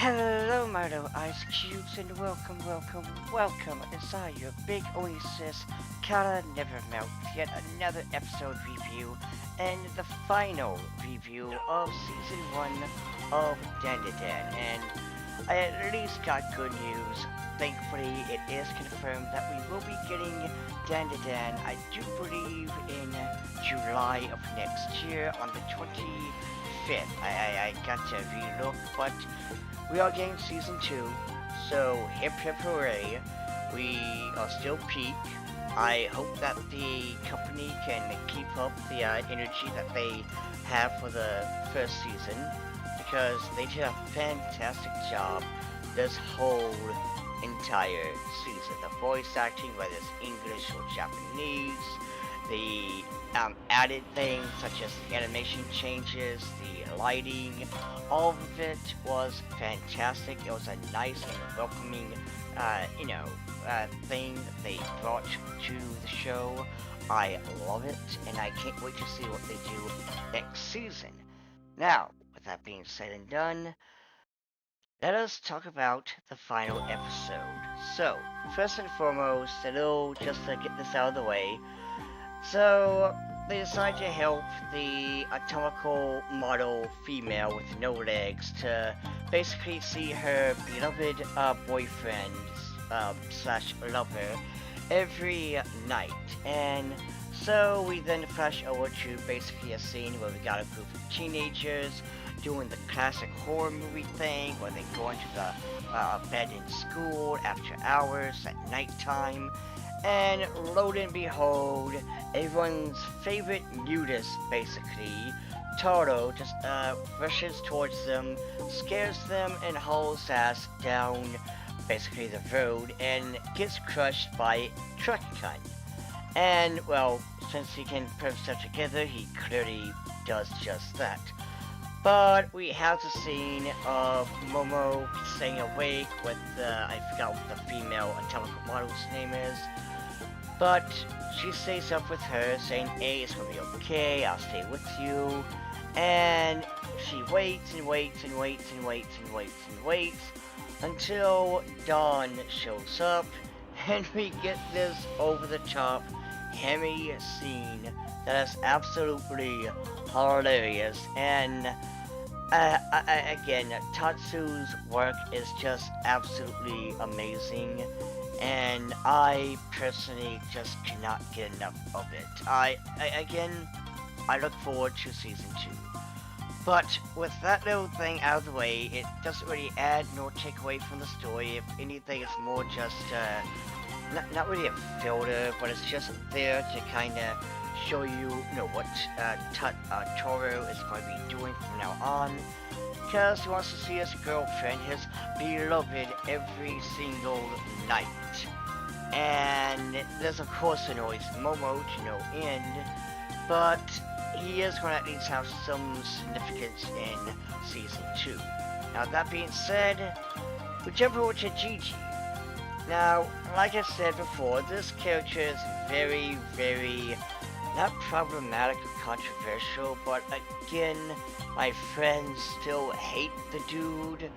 Hello, my little ice cubes, and welcome inside your big oasis, Calla Nevermelt. Yet another episode review, and the final review of season 1 of Dandadan. And I at least got good news. Thankfully, it is confirmed that we will be getting Dandadan, I do believe, in July of next year on the 25th. I got to relook, but we are getting season 2, so hip hip hooray. We are still peak. I hope that the company can keep up the energy that they have for the first season, because they did a fantastic job this whole entire season. The voice acting, whether it's English or Japanese, the added things such as the animation changes, the lighting, all of it was fantastic. It was a nice and welcoming, thing that they brought to the show. I love it, and I can't wait to see what they do next season. Now, with that being said and done, let us talk about the final episode. So, first and foremost, just to get this out of the way, so they decide to help the atomical model female with no legs to basically see her beloved boyfriend slash lover every night. And so we then flash over to basically a scene where we got a group of teenagers doing the classic horror movie thing where they go into the bed in school after hours at nighttime. And lo and behold, everyone's favorite nudist, basically, Taro, just rushes towards them, scares them, and hauls ass down basically the road and gets crushed by a truck cunt. And, well, since he can put himself together, he clearly does just that. But we have the scene of Momo staying awake with, I forgot what the female atomical model's name is. But she stays up with her, saying, hey, it's gonna be okay, I'll stay with you. And she waits and waits and waits and waits and waits and waits until Dawn shows up, and we get this over-the-top, hammy scene that is absolutely hilarious. And again, Tatsu's work is just absolutely amazing, and I personally just cannot get enough of it. Again, I look forward to season 2. But with that little thing out of the way, it doesn't really add nor take away from the story. If anything, it's more just, not really a filter, but it's just there to kind of show you, what Toro is going to be doing from now on. Because he wants to see his girlfriend, his beloved, every single night. And there's of course annoys Momo to no end, but he is going to at least have some significance in season 2. Now that being said, we jump over to Gigi. Now, like I said before, this character is very, very, not problematic or controversial, but again, my friends still hate the dude,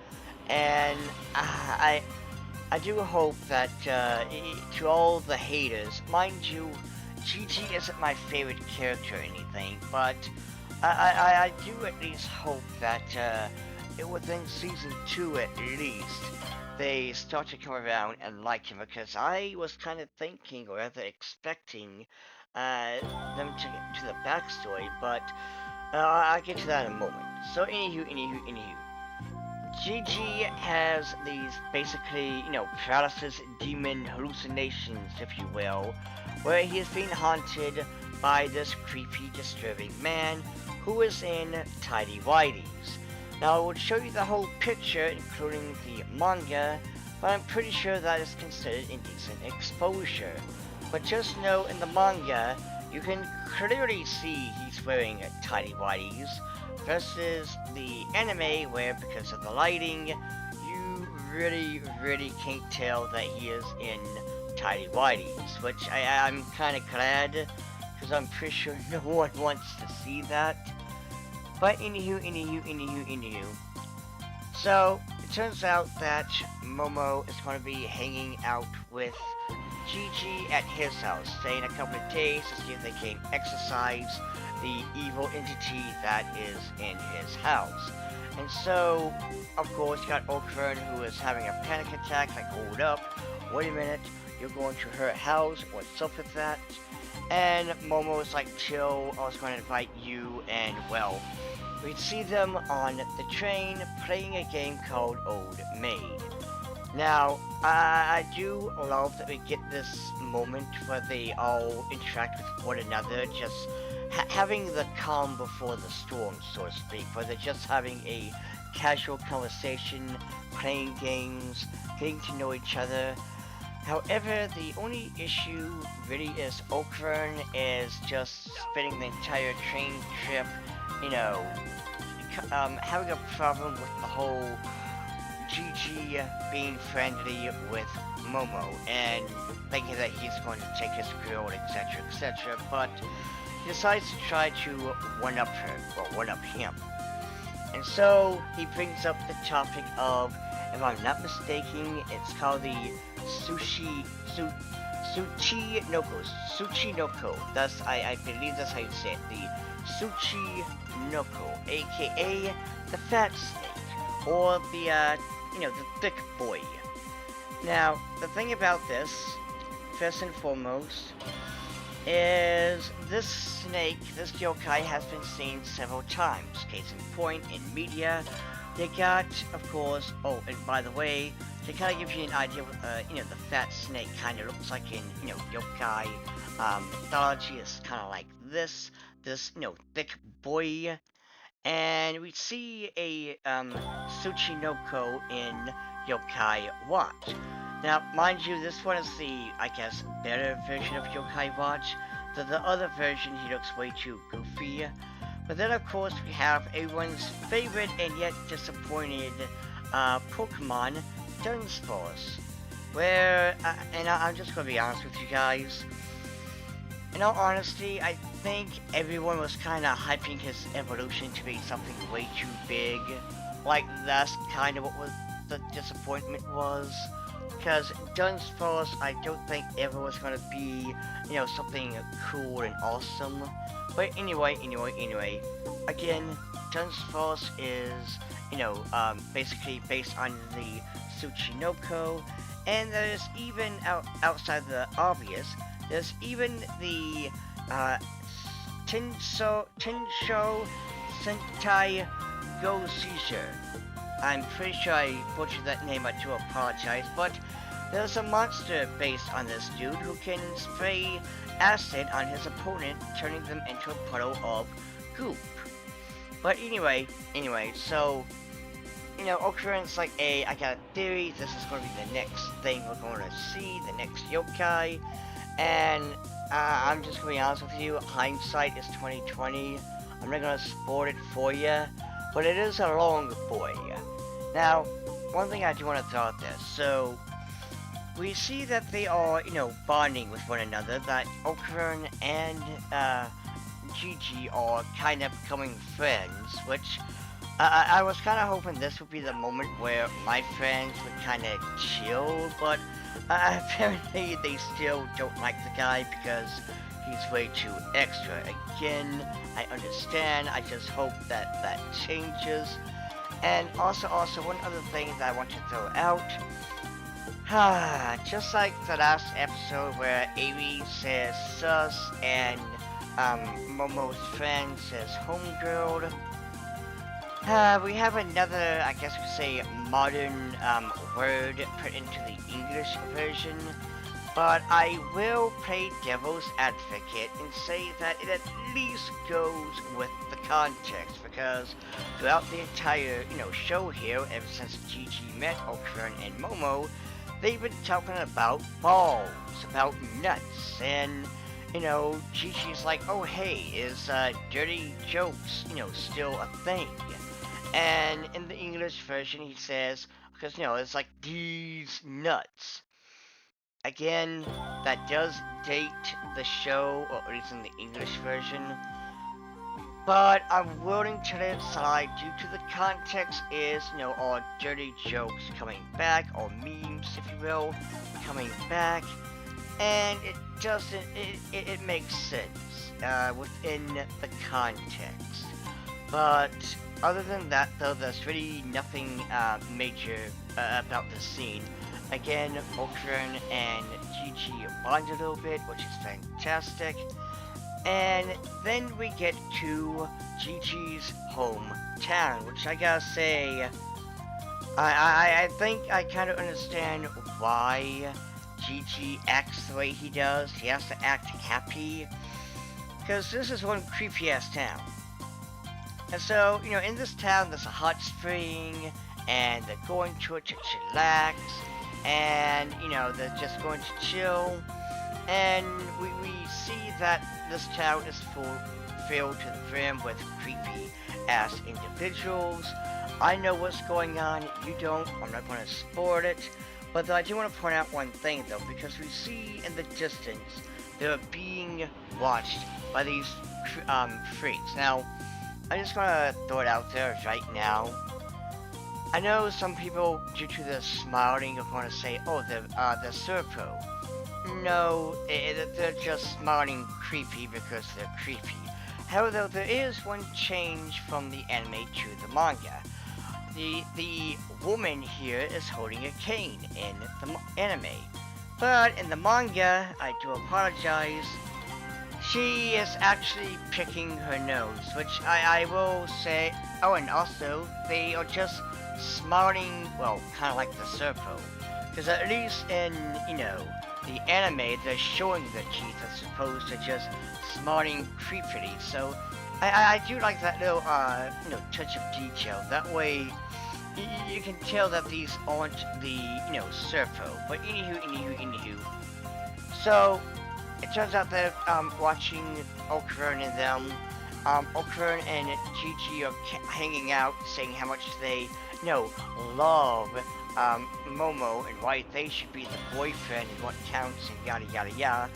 and I do hope that, to all the haters, mind you, Gigi isn't my favorite character or anything, but I do at least hope that within season 2 at least, they start to come around and like him, because I was kind of thinking, or rather expecting, them to get to the backstory, but I'll get to that in a moment. So anywho. Gigi has these basically, paralysis demon hallucinations, if you will, where he is being haunted by this creepy, disturbing man who is in tidy whities. Now I will show you the whole picture, including the manga, but I'm pretty sure that is considered indecent exposure. But just know in the manga, you can clearly see he's wearing tidy whities, versus the anime where, because of the lighting, you really can't tell that he is in tidy whities, which I'm kind of glad, because I'm pretty sure no one wants to see that. But anywho. So, it turns out that Momo is going to be hanging out with Gigi at his house, staying a couple of days to see if they can exorcise the evil entity that is in his house. And so, of course, you got Okran who is having a panic attack, like, hold up, wait a minute, you're going to her house, what's up with that? And Momo is like, chill, I was going to invite you, and well, we'd see them on the train playing a game called Old Maid. Now, I do love that we get this moment where they all interact with one another, just having the calm before the storm, so to speak, where they're just having a casual conversation, playing games, getting to know each other. However, the only issue really is Okran is just spending the entire train trip, you know, having a problem with the whole Gigi being friendly with Momo and thinking that he's going to take his girl, etc., etc., but he decides to try to one-up her, or one-up him. And so he brings up the topic of, if I'm not mistaken, it's called the Suchi Noko. Thus, I believe that's how you say it. The Suchi Noko, aka the fat snake, or the, the thick boy. Now, the thing about this, first and foremost, is this snake, this yokai has been seen several times. Case in point, in media, they got, of course, oh, and by the way, to kind of give you an idea what, the fat snake kind of looks like in, yokai mythology is kind of like this, thick boy. And we see a Tsuchinoko in Yokai Watch. Now, mind you, this one is the, I guess, better version of Yokai Watch. The other version, he looks way too goofy. But then, of course, we have everyone's favorite and yet disappointed Pokemon, Dunsparce. Where, and I'm just going to be honest with you guys. In all honesty, I think everyone was kind of hyping his evolution to be something way too big. Like, that's kind of what was the disappointment was. Because Dunsparce, I don't think ever was going to be, something cool and awesome. But anyway, again, Dunsparce is, basically based on the Tsuchinoko. And there's even, outside the obvious, there's even the Tinsho Sentai Go Seizure. I'm pretty sure I butchered that name, I do apologize, but there's a monster based on this dude who can spray acid on his opponent, turning them into a puddle of goop. But anyway, so, Okran's like, hey, I got a theory, this is going to be the next thing we're going to see, the next yokai. And I'm just gonna be honest with you, hindsight is 2020. I'm not gonna spoil it for you, but it is a long boy. Now, one thing I do want to throw out there. So, we see that they are, bonding with one another. That Okran and Gigi are kind of becoming friends, which I was kind of hoping this would be the moment where my friends would kind of chill, but apparently they still don't like the guy because he's way too extra. Again, I understand, I just hope that changes. And also one other thing that I want to throw out. Just like the last episode where Amy says sus and Momo's friend says homegirl. We have another, I guess we could say, modern word put into the English version, but I will play devil's advocate and say that it at least goes with the context, because throughout the entire, show here, ever since Gigi met Okran and Momo, they've been talking about balls, about nuts, and, Gigi's like, oh hey, is dirty jokes, still a thing? And in the English version, he says, because, it's like, these nuts. Again, that does date the show, or at least in the English version. But I'm willing to let it slide due to the context is, all dirty jokes coming back, or memes, if you will, coming back, and it doesn't, it makes sense, within the context. But other than that, though, there's really nothing, major, about the scene. Again, Ultron and Gigi bond a little bit, which is fantastic. And then we get to Gigi's hometown, which I gotta say, I think I kind of understand why Gigi acts the way he does. He has to act happy, because this is one creepy ass town. And so, in this town, there's a hot spring, and they're going to it to chillax, and, they're just going to chill. And we see that this town is filled to the brim with creepy ass individuals. I know what's going on, you don't. I'm not going to spoil it. But I do want to point out one thing, though, because we see in the distance they're being watched by these freaks. Now, I just want to throw it out there right now. I know some people, due to the smiling, are going to say, oh, they're Serpo. No, they're just smiling creepy because they're creepy. However, there is one change from the anime to the manga. The woman here is holding a cane in the anime. But in the manga, I do apologize, she is actually picking her nose, which I will say, oh, and also, they are just smiling, well, kind of like the Serpo. Because at least in, the anime, they're showing the teeth as opposed to just smiling creepily. So, I do like that little, touch of detail. That way, you can tell that these aren't the, Serpo. But anywho. So, it turns out that, watching Ultron and them, Ultron and Gigi are hanging out, saying how much they, love Momo and why they should be the boyfriend and what counts and yada yada yada.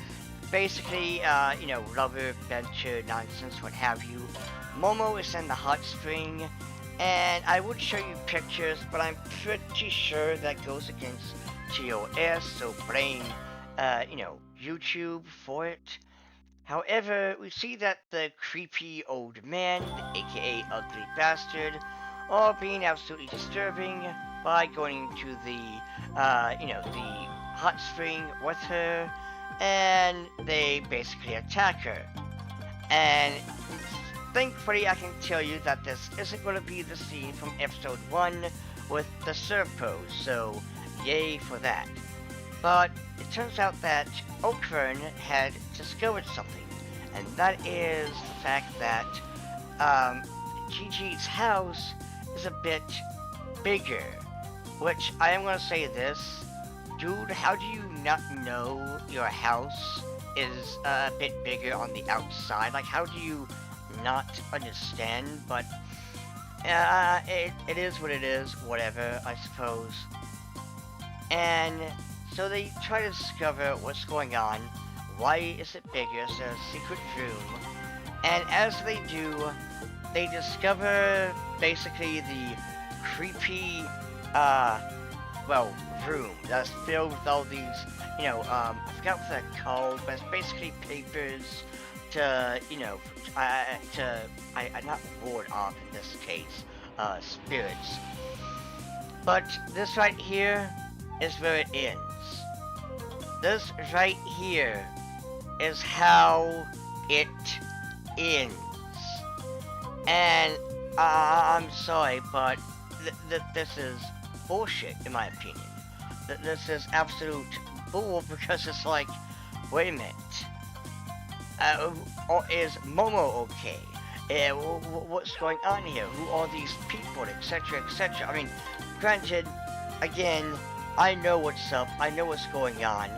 Basically, lover, venture, nonsense, what have you. Momo is in the hot spring, and I would show you pictures, but I'm pretty sure that goes against TOS, so blame, YouTube for it. However, we see that the creepy old man, aka ugly bastard, are being absolutely disturbing by going to the, the hot spring with her, and they basically attack her. And thankfully, I can tell you that this isn't going to be the scene from episode 1 with the Serpo, so yay for that. But it turns out that Ultron had discovered something, and that is the fact that Gigi's house is a bit bigger. Which, I am going to say this, dude, how do you not know your house is a bit bigger on the outside? Like, how do you not understand? But, it is what it is, whatever, I suppose. And so they try to discover what's going on, why is it bigger, it's a secret room, and as they do, they discover basically the creepy, room that's filled with all these, I forgot what they're called, but it's basically papers to, not ward off in this case, spirits. But this right here is where it ends. This right here is how it ends. And I'm sorry, but this is bullshit, in my opinion. This is absolute bull, because it's like, wait a minute. Is Momo okay? What's going on here? Who are these people, etc., etc.? I mean, granted, again, I know what's up, I know what's going on,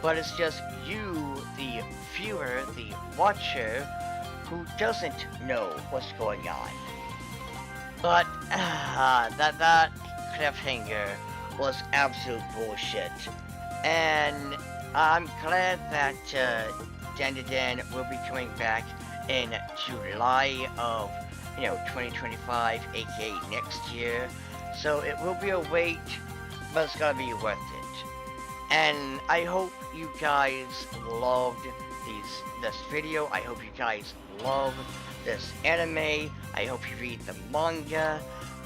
but it's just you, the viewer, the watcher, who doesn't know what's going on. But, that cliffhanger was absolute bullshit. And I'm glad that Dandadan will be coming back in July of 2025, aka next year. So it will be a wait, but it's gonna be worth it. And I hope you guys loved this video. I hope you guys love this anime. I hope you read the manga,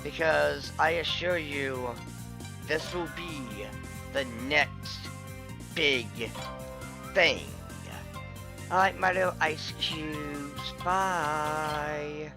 because I assure you this will be the next big thing. Alright, my little ice cubes. Bye.